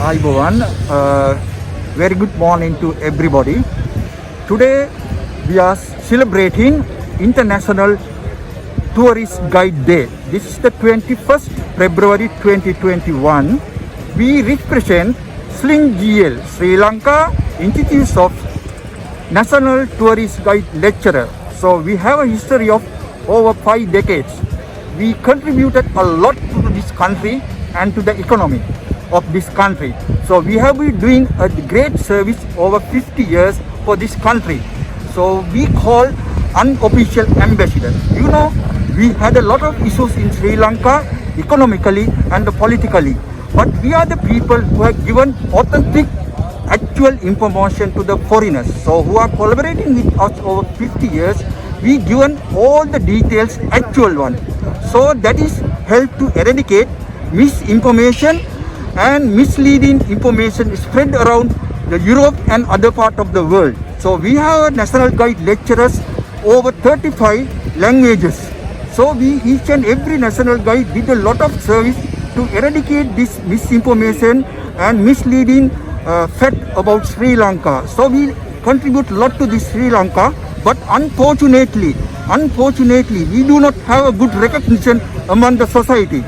Hi Bhuvan, very good morning to everybody. Today we are celebrating International Tourist Guide Day. This is the 21st February 2021. We represent Sling GL, Sri Lanka Institute of National Tourist Guide Lecturer. So we have a history of over 5 decades. We contributed a lot to this country and to the economy of this country. So we have been doing a great service over 50 years for this country. So we call unofficial ambassador. You know, we had a lot of issues in Sri Lanka economically and politically. But we are the people who have given authentic, actual information to the foreigners. So who are collaborating with us over 50 years, we given all the details, actual one. So that is help to eradicate misinformation and misleading information spread around the Europe and other part of the world. So we have national guide lecturers over 35 languages. So we each and every national guide did a lot of service to eradicate this misinformation and misleading fact about Sri Lanka. So we contribute a lot to this Sri Lanka, but unfortunately we do not have a good recognition among the society.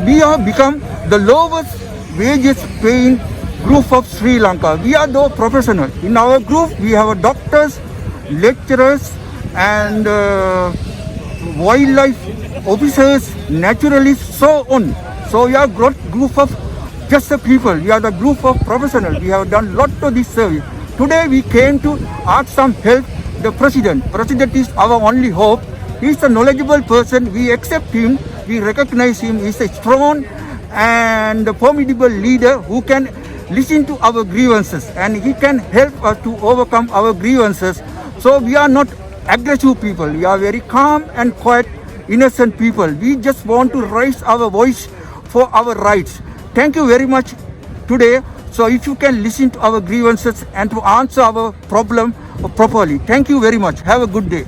We have become the lowest wages paying group of Sri Lanka. We are the professional. In our group, we have doctors, lecturers, and wildlife officers, naturalists, so on. So we are group of just the people. We are the group of professionals. We have done lot of this service. Today we came to ask some help. The president. President is our only hope. He is a knowledgeable person. We accept him. We recognize him. He is a strong and formidable leader who can listen to our grievances and he can help us to overcome our grievances. So we are not aggressive people. We are very calm and quiet, innocent people. We just want to raise our voice for our rights. Thank you very much today. So if you can listen to our grievances and to answer our problem properly. Thank you very much. Have a good day.